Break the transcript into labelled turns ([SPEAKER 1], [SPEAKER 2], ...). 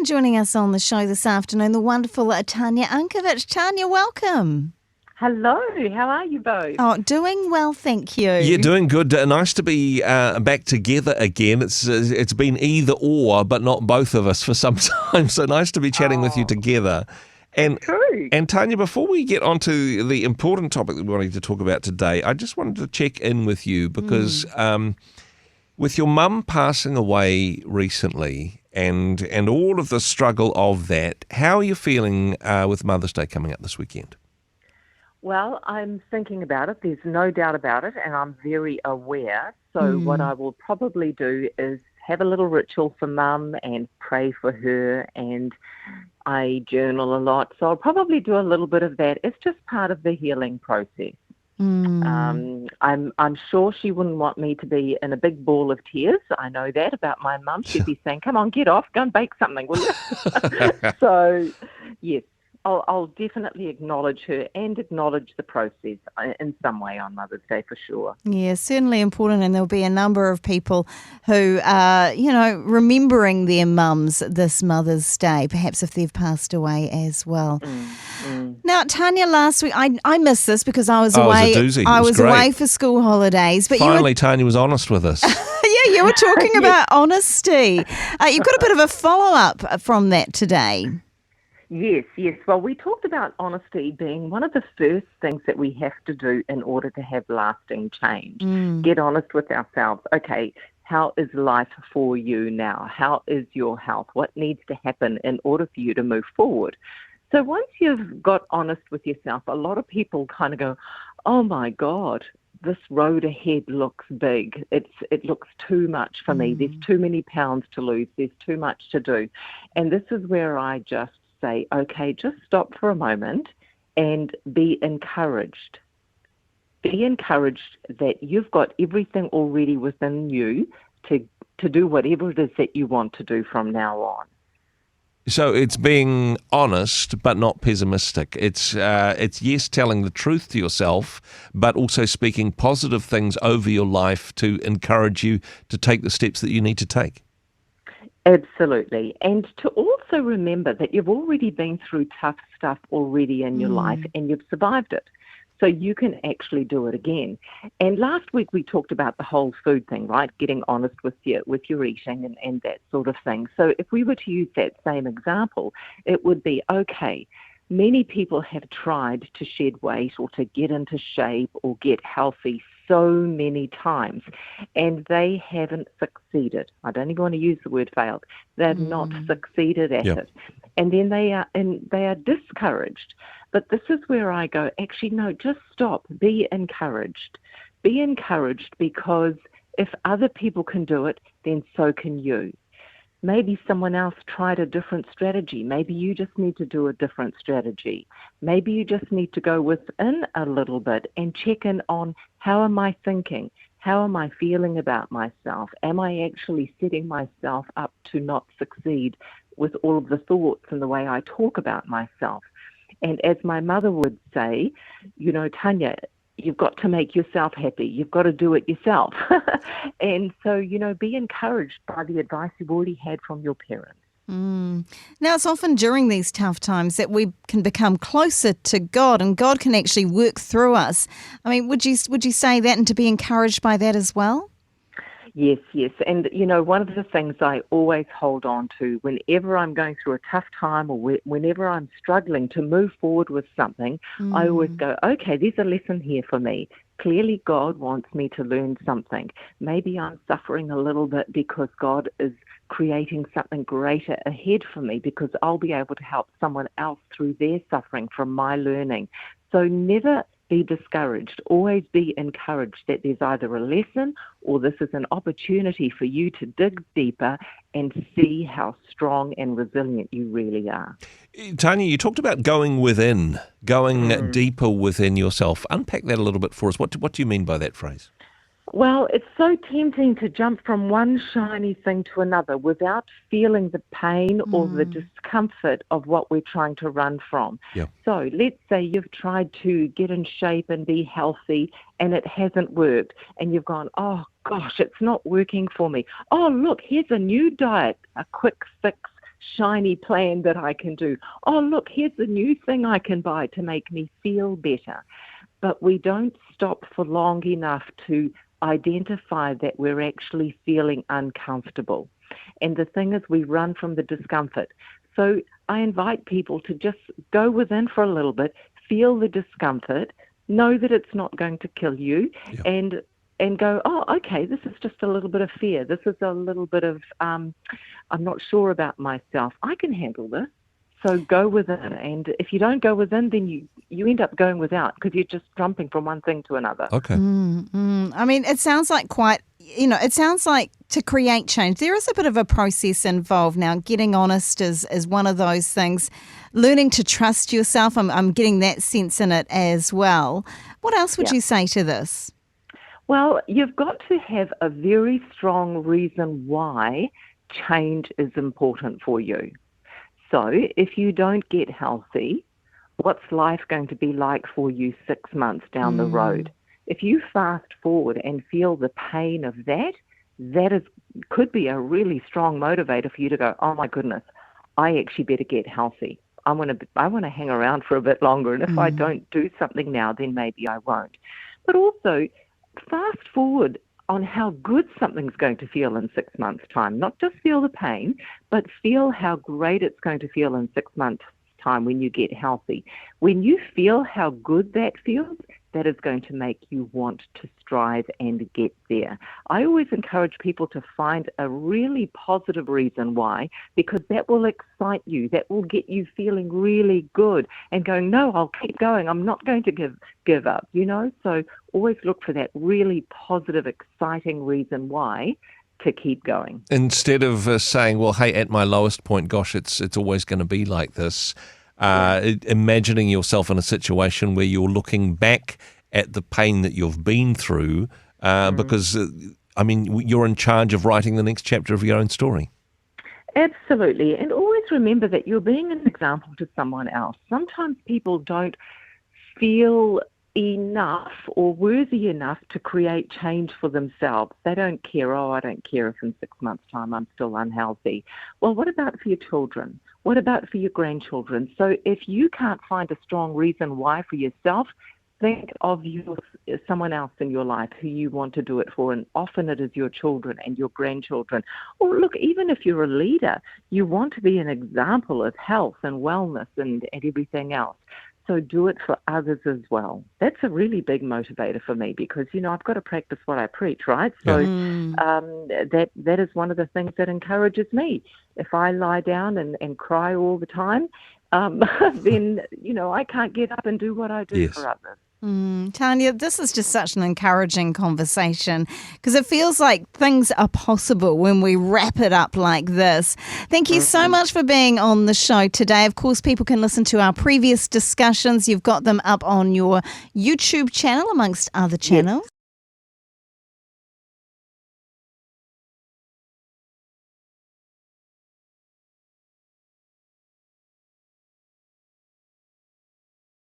[SPEAKER 1] And joining us on the show this afternoon, the wonderful Tanya Unkovic. Tanya, welcome.
[SPEAKER 2] Hello, how are you both?
[SPEAKER 1] Oh, doing well, thank you.
[SPEAKER 3] Yeah, doing good. Nice to be back together again. It's been either or, but not both of us for some time. So nice to be chatting with you together. And
[SPEAKER 2] True.
[SPEAKER 3] And Tanya, before we get on to the important topic that we wanted to talk about today, I just wanted to check in with you because with your mum passing away recently and all of the struggle of that, how are you feeling with Mother's Day coming up this weekend?
[SPEAKER 2] Well, I'm thinking about it. There's no doubt about it, and I'm very aware. So what I will probably do is have a little ritual for Mum and pray for her, and I journal a lot. So I'll probably do a little bit of that. It's just part of the healing process. I'm sure she wouldn't want me to be in a big ball of tears. I know that about my mum. She'd be saying, "Come on, get off, go and bake something, will you?" So, yes. I'll definitely acknowledge her and acknowledge the process in some way on Mother's Day for sure.
[SPEAKER 1] Yeah, certainly important, and there'll be a number of people who are, remembering their mums this Mother's Day, perhaps if they've passed away as well. Now, Tanya, last week, I missed this because I was away.
[SPEAKER 3] It was a doozy.
[SPEAKER 1] I was
[SPEAKER 3] great.
[SPEAKER 1] away for school holidays. But
[SPEAKER 3] Finally, Tanya was honest with us.
[SPEAKER 1] Yeah, you were talking about honesty. You've got a bit of a follow-up from that today.
[SPEAKER 2] Yes. Well, we talked about honesty being one of the first things that we have to do in order to have lasting change. Get honest with ourselves. Okay, how is life for you now? How is your health? What needs to happen in order for you to move forward? So once you've got honest with yourself, a lot of people kind of go, oh my God, this road ahead looks big. It looks too much for me. There's too many pounds to lose. There's too much to do. And this is where I just say, okay, just stop for a moment and be encouraged. Be encouraged that you've got everything already within you to do whatever it is that you want to do from now on.
[SPEAKER 3] So it's being honest but not pessimistic. It's yes, telling the truth to yourself, but also speaking positive things over your life to encourage you to take the steps that you need to take.
[SPEAKER 2] Absolutely. And to also remember that you've already been through tough stuff already in your life and you've survived it. So you can actually do it again. And last week we talked about the whole food thing, right? Getting honest with your eating and that sort of thing. So if we were to use that same example, it would be, okay, many people have tried to shed weight or to get into shape or get healthy so many times, and they haven't succeeded. I don't even want to use the word failed. They've not succeeded at it. And then they are discouraged. But this is where I go, actually, no, just stop. Be encouraged. Be encouraged because if other people can do it, then so can you. Maybe someone else tried a different strategy. Maybe you just need to do a different strategy. Maybe you just need to go within a little bit and check in on how am I thinking? How am I feeling about myself? Am I actually setting myself up to not succeed with all of the thoughts and the way I talk about myself? And as my mother would say, Tanya, you've got to make yourself happy. You've got to do it yourself. And so, be encouraged by the advice you've already had from your parents.
[SPEAKER 1] Now, it's often during these tough times that we can become closer to God and God can actually work through us. I mean, would you say that and to be encouraged by that as well?
[SPEAKER 2] Yes. And, one of the things I always hold on to whenever I'm going through a tough time or whenever I'm struggling to move forward with something, I always go, okay, there's a lesson here for me. Clearly, God wants me to learn something. Maybe I'm suffering a little bit because God is creating something greater ahead for me because I'll be able to help someone else through their suffering from my learning. So never be discouraged. Always be encouraged that there's either a lesson or this is an opportunity for you to dig deeper and see how strong and resilient you really are.
[SPEAKER 3] Tanya, you talked about going within, going deeper within yourself. Unpack that a little bit for us. What do you mean by that phrase?
[SPEAKER 2] Well, it's so tempting to jump from one shiny thing to another without feeling the pain or the discomfort of what we're trying to run from.
[SPEAKER 3] Yeah.
[SPEAKER 2] So let's say you've tried to get in shape and be healthy and it hasn't worked and you've gone, oh gosh, it's not working for me. Oh, look, here's a new diet, a quick fix shiny plan that I can do. Oh, look, here's the new thing I can buy to make me feel better. But we don't stop for long enough to identify that we're actually feeling uncomfortable. And the thing is, we run from the discomfort. So I invite people to just go within for a little bit, feel the discomfort, know that it's not going to kill you, and go, oh, okay, this is just a little bit of fear. This is a little bit of, I'm not sure about myself. I can handle this. So go within. And if you don't go within, then you end up going without because you're just jumping from one thing to another.
[SPEAKER 3] Okay.
[SPEAKER 1] I mean, it sounds like it sounds like to create change, there is a bit of a process involved. Now, getting honest is one of those things. Learning to trust yourself, I'm getting that sense in it as well. What else would you say to this?
[SPEAKER 2] Well, you've got to have a very strong reason why change is important for you. So if you don't get healthy, what's life going to be like for you 6 months down the road? If you fast forward and feel the pain of that, could be a really strong motivator for you to go, oh my goodness, I actually better get healthy. I want to hang around for a bit longer, and if I don't do something now, then maybe I won't. But also, fast forward on how good something's going to feel in 6 months' time. Not just feel the pain, but feel how great it's going to feel in 6 months' time when you get healthy. When you feel how good that feels, that is going to make you want to strive and get there. I always encourage people to find a really positive reason why, because that will excite you. That will get you feeling really good and going, no, I'll keep going. I'm not going to give up, So always look for that really positive, exciting reason why to keep going.
[SPEAKER 3] Instead of saying, well, hey, at my lowest point, gosh, it's always going to be like this. Imagining yourself in a situation where you're looking back at the pain that you've been through because, you're in charge of writing the next chapter of your own story.
[SPEAKER 2] Absolutely. And always remember that you're being an example to someone else. Sometimes people don't feel enough or worthy enough to create change for themselves. They don't care, I don't care if in 6 months' time I'm still unhealthy. Well, what about for your children? What about for your grandchildren? So if you can't find a strong reason why for yourself, think of someone else in your life who you want to do it for, and often it is your children and your grandchildren. Or look, even if you're a leader, you want to be an example of health and wellness and everything else. So do it for others as well. That's a really big motivator for me because, I've got to practice what I preach, right? So that is one of the things that encourages me. If I lie down and cry all the time, then, I can't get up and do what I do for others.
[SPEAKER 1] Tanya, this is just such an encouraging conversation because it feels like things are possible when we wrap it up like this. Thank you so much for being on the show today. Of course, people can listen to our previous discussions. You've got them up on your YouTube channel amongst other channels.